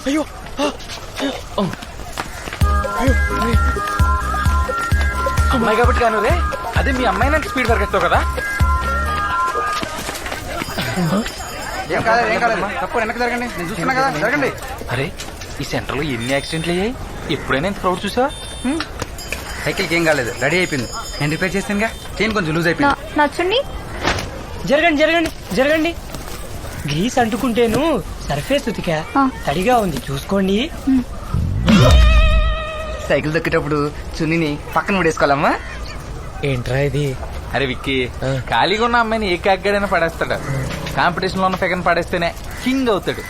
అయ్యో అమ్మాయి కాబట్టి కాను రే, అదే మీ అమ్మాయి నాకు స్పీడ్ పరిగెత్తావు కదా. ఏం కాలేదు తప్పు వెనక్కి జరగండి, నేను చూస్తున్నా కదా, జరగండి. అరే ఈ సెంటర్ లో ఎన్ని యాక్సిడెంట్లు అయ్యాయి, ఎప్పుడైనా ఇంత క్రౌడ్ చూసావా? సైకిల్కి ఏం కాలేదు, రెడీ అయిపోయింది. నేను రిపేర్ చేస్తానుగా, చైన్ కొంచెం లూజ్ అయిపోయింది. నచ్చండి. జరగండి జరగండి జరగండి. గ్రీస్ అంటుకుంటేను సర్ఫేస్ ఉతికా తడిగా ఉంది, చూసుకోండి. సైకిల్ దొక్కేటప్పుడు చున్నీని పక్కన పడేసుకోవాలమ్మా. ఏంట్రా ఇది? అరే విక్కీ, ఖాళీగా ఉన్న అమ్మాయిని ఏ కాగ్గాడైనా పడేస్తాడు. కాంపిటీషన్ లో ఉన్న ఫెగన్ పడేస్తేనే కింగ్ అవుతాడు.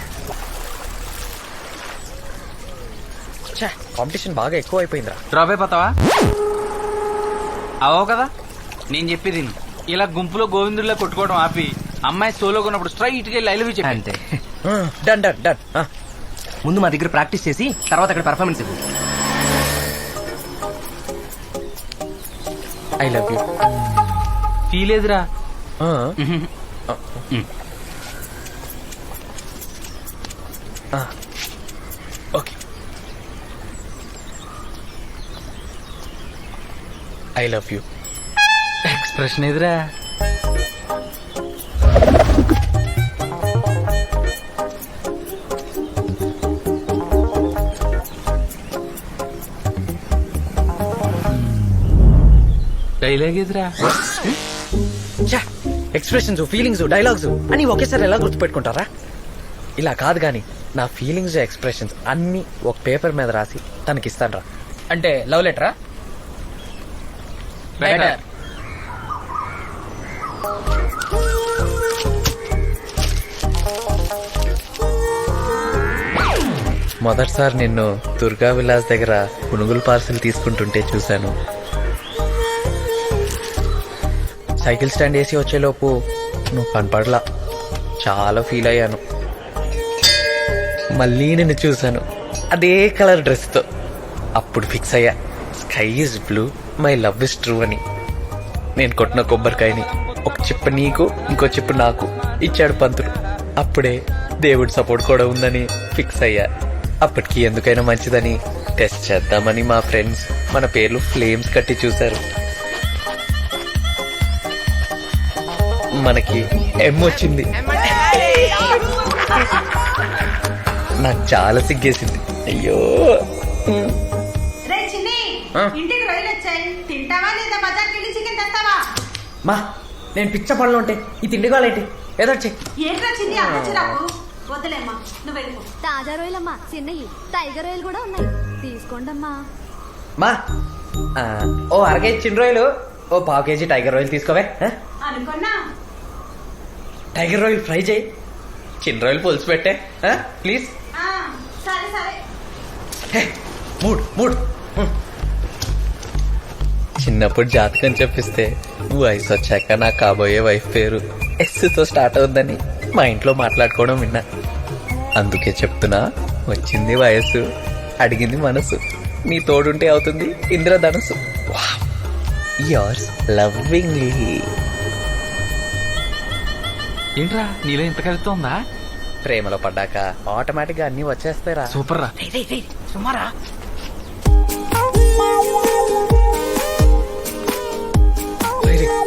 కాంపిటీషన్ బాగా ఎక్కువ అయిపోయిందిరా. డ్రాప్ అయిపోతావా? అవో కదా నేను చెప్పేది. ఇలా గుంపులో గోవిందుల్లో కొట్టుకోవడం ఆపి అమ్మాయి సోలోగా ఉన్నప్పుడు స్ట్రైట్ గా లైవ్ చెప్పి. అంతే. Done done done. ముందు మా దగ్గర ప్రాక్టీస్ చేసి తర్వాత అక్కడ పర్ఫార్మెన్స్ ఇవ్వు. I love you. ఫీల్ ఏదిరా? Okay. I love you. Expression ఎదురా? డైలాగ్ ఎదురా? ఎక్స్ప్రెషన్స్, ఫీలింగ్స్, డైలాగ్స్ అని ఒకేసారి ఎలా గుర్తుపెట్టుకుంటారా? ఇలా కాదు గాని నా ఫీలింగ్స్, ఎక్స్ప్రెషన్స్ అన్ని ఒక పేపర్ మీద రాసి తనకిస్తాను రా. అంటే లవ్ లెటరా? మొదటిసారి నిన్ను దుర్గా విలాస్ దగ్గర పునుగులు పార్సల్ తీసుకుంటుంటే చూశాను. సైకిల్ స్టాండ్ వేసి వచ్చేలోపు నువ్వు కనపడలా. చాలా ఫీల్ అయ్యాను. మళ్ళీ నిన్ను చూశాను అదే కలర్ డ్రెస్తో. అప్పుడు ఫిక్స్ అయ్యా, sky is blue, my love is true అని. నేను కొట్టిన కొబ్బరికాయని ఒక చిప్ప నీకు, ఇంకో చిప్ప నాకు ఇచ్చాడు పంతులు. అప్పుడే దేవుడి సపోర్ట్ కూడా ఉందని ఫిక్స్ అయ్యా. అప్పటికి ఎందుకైనా మంచిదని టెస్ట్ చేద్దామని మా ఫ్రెండ్స్ మన పేర్లు ఫ్లేమ్స్ కట్టి చూశారు. మనకి ఎం వచ్చింది. నాకు చాలా సిగ్గేసింది. అయ్యో. మా నేను పిచ్చ పనులు ఉంటే ఈ తిండి కాలేంటి ఏదో తాజా రొయ్యలమ్మా, చిన్నవి టైగర్ రొయ్యలు కూడా ఉన్నాయి, తీసుకోండమ్మా. మా ఓ అరకేజీ చిన్న రొయ్యలు, ఓ పావు కేజీ టైగర్ రొయ్యలు తీసుకోవే. టైగర్ రొయ్యలు ఫ్రై చేయి, చిన్న రొయ్యలు పులుసు పెట్టే ప్లీజ్. మూడ్ చిన్నప్పుడు జాతకం చెప్పిస్తే వయసు వచ్చాక నా కాబోయే వైఫ్ పేరు ఎస్తో స్టార్ట్ అవుద్దని మా ఇంట్లో మాట్లాడుకోవడం విన్నా. అందుకే చెప్తున్నా, వచ్చింది వయసు, అడిగింది మనసు, నీ తోడుంటే అవుతుంది ఇంద్రధనుసు. యోర్స్ లవ్వింగ్లీ. ఏంట్రా నీలో ఇంత కవిత్వం ఉందా? ప్రేమలో పడ్డాక ఆటోమేటిక్ గా అన్ని వచ్చేస్తాయిరా. సూపర్ రా. సుమారా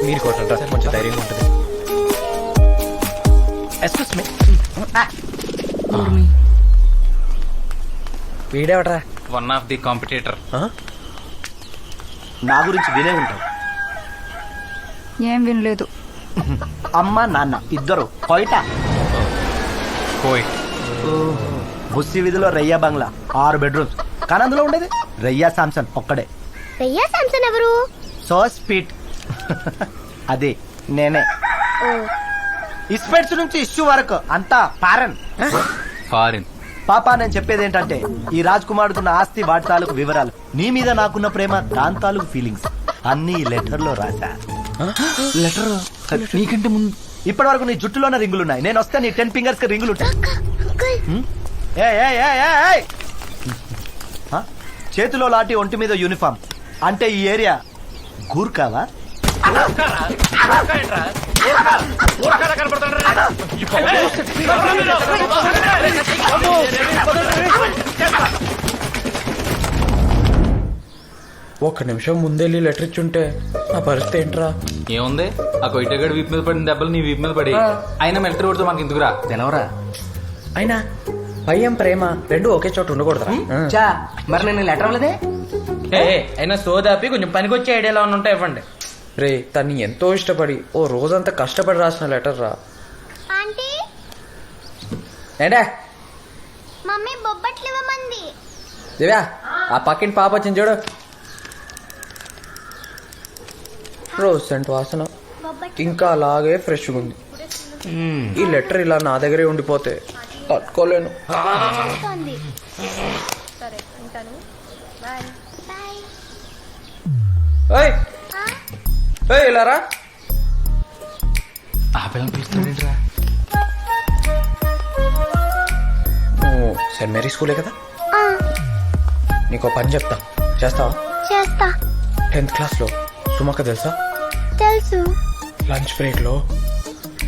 మీరు కొట్టండి, కొంచెం ధైర్యంగా ఉంటుంది. వీడేవడరా? One of the competitor. నా గురించి వినే ఉంటావు. ఏం వినలేదు. అమ్మ నాన్న ఇద్దరు కోయిట. బుస్సి వీధిలో రయ్యా బంగ్లా 6 బెడ్రూమ్స్, కానీ అందులో ఉండేది రయ్యా శాంసన్ ఒక్కడే. రయ్యా శాంసన్ ఎవరు? సో స్పీట్. అదే నేనే. ఇస్పెట్స్ నుంచి ఇష్యూ వరకు అంతా పారన్. ఫారిన్. పాపా నేను చెప్పేది ఏంటంటే ఈ రాజ్ కుమార్కున్న ఆస్తి వాటి తాలూకు వివరాలు, నీ మీద నాకున్న ప్రేమ దాని తాలూకు ఫీలింగ్స్ అన్ని లెటర్ లో రాశా. లెటర్ నీకంటే ముందు ఇప్పటి వరకు నీ జుట్టులోనే రింగులున్నాయి, నేను వస్తే నీ 10 ఫింగర్స్ కి రింగులు ఉంటాయి. ఏయ్, ఏయ్, ఏయ్, ఏయ్, ఏయ్. ఆ? చేతిలో లాటి ఒంటి మీద యూనిఫామ్ అంటే ఈ ఏరియా గూర్కావా? ఒక్క నిమిషం ముందెళ్ళి లెటర్ ఇచ్చుంటే నా పరిస్థితి ఏంట్రా? ఏముంది, ఆ కొయిటగాడు వీపు మీద పడిన దెబ్బలు నీ వీపు మీద పడి అయినా మిలిటరీ వాడితో మనకి ఎందుకురా? తెలవరా? అయినా భయం ప్రేమ రెండు ఒకే చోట ఉండకూడదురా. చా మరి నేను లెటర్ అవ్వలేదే. అయినా సోదాపి కొంచెం పనికొచ్చే ఐడియాలో ఉంటాయి ఇవ్వండి. రే తన్ని ఎంతో ఇష్టపడి ఓ రోజంతా కష్టపడి రాసిన లెటర్ రా. ఆంటీ ఏంటా మమ్మీ బొబ్బట్లు ఇవ్వమంది. దివ్యా ఆ పక్కింటి పాప వచ్చింది చూడు. రోజ్ సెంట్ వాసన ఇంకా అలాగే ఫ్రెష్గా ఉంది. ఈ లెటర్ ఇలా నా దగ్గరే ఉండిపోతే తట్టుకోలేను. వస్తోంది. బాయ్. ఏయ్, ఏయ్, ఇలా రా. ఆ పిల్లని పిలుస్తాడేంట్రా? నువ్వు సెయింట్ మేరీ స్కూలే కదా, నీకు పని చెప్తా, చేస్తావా? చేస్తా. 10th క్లాస్లో సుమక్క తెలుసా? తెలుసు. లంచ్ బ్రేక్ లో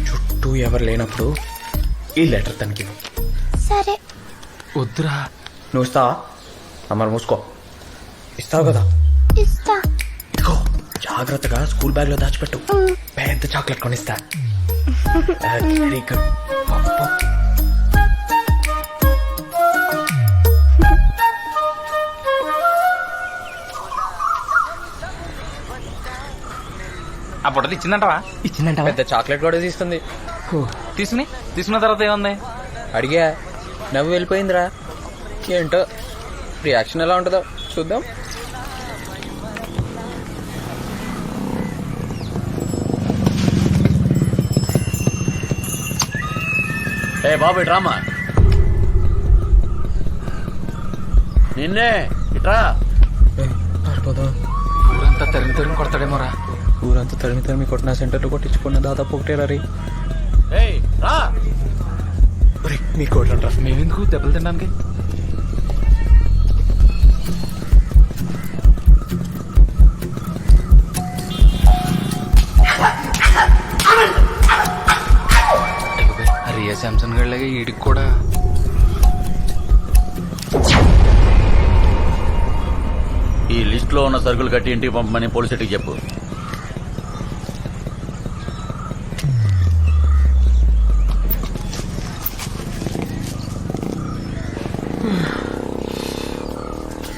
చుట్టూ ఎవరు లేనప్పుడు ఈ లెటర్ తనకి ఇవ్వు. సరే. వద్దురా. నువ్వు ఇస్తావా? అమ్మ మూసుకో. ఇస్తావు కదా? ఇస్తా. ఇదిగో జాగ్రత్తగా స్కూల్ బ్యాగ్ లో దాచిపెట్టు. పెద్ద చాక్లెట్ కొనిస్తా. Very good. ఆ పొట్టలు ఇచ్చిందంటవా? ఇచ్చిందంట. పెద్ద చాక్లెట్ కూడా తీసుకుంది. తీసుకున్న తర్వాత ఏముంది? అడిగా, నవ్వు వెళ్ళిపోయిందిరా. ఏంటో రియాక్షన్ ఎలా ఉంటుందో చూద్దాం. ఏ బాబు డ్రామా నిన్నే ఇట్రా. పారిపోదాం. ఊరంతా తరిమి తరిమి కొడతాడేమోరా. ఊరంతా తరిమి తరిమి కొట్టిన సెంటర్లు కొట్టించుకున్న దాదాపు ఒకటేరా రీ. ఏయ్ రా. మీ కోట్లంటారా? మేమెందుకు దెబ్బలు తినడానికి? రియా శాంసన్ గడిలాగా వీడికి కూడా ఈ లిస్ట్ లో ఉన్న సరుకులు కట్టి ఇంటికి పంపమని పోలీసుకి చెప్పు.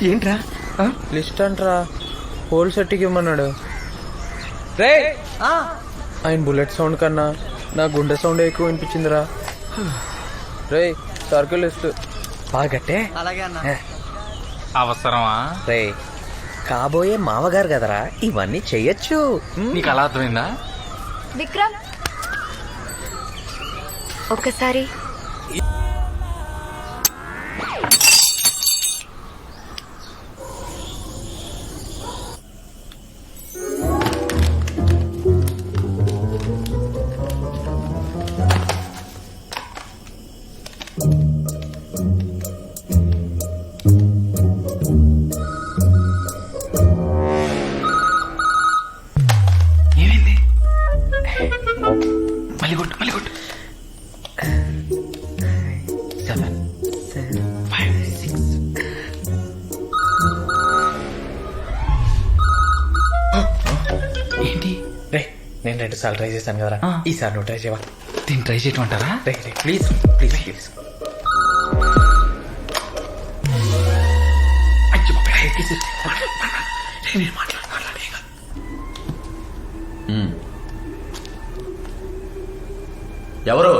ఏంట్రా? లిస్ట్ అంటరా, హోల్ సెట్కి ఇవ్వమన్నాడు. రే ఆయన బుల్లెట్ సౌండ్ కన్నా నా గుండె సౌండ్ ఎక్కువ వినిపించిందిరా. రే సర్కిల్ లిస్ట్ బాగా కట్టే. అలాగే అన్న. అవసరమా? రే కాబోయే మామగారు కదరా, ఇవన్నీ చెయ్యొచ్చు. నీకు అలా అర్థమైందా? విక్రమ్ ఒకసారి మళ్ళీ కొట్టు, మళ్ళీ కొట్టు. 7, 5, 6. ఏంటి? రే నేను 2 సార్లు ట్రై చేశాను కదరా, ఈసారి నువ్వు ట్రై చేయవా? దీన్ని ట్రై చేయటమంటారా? రే రే ప్లీజ్ ప్లీజ్ ప్లీజ్. ఎవరు?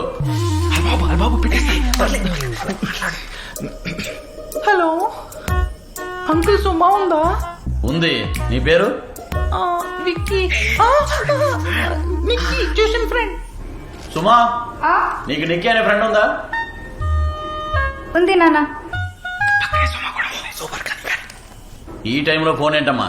హలో అంకుల్, సుమా ఉందా? ఉంది. నీ పేరు? Vicky. Vicky tuition friend. Suma నీకు నిక్కి అనే ఫ్రెండ్ ఉందా? ఉంది నాన్న. ఈ టైంలో ఫోన్ ఏంటమ్మా?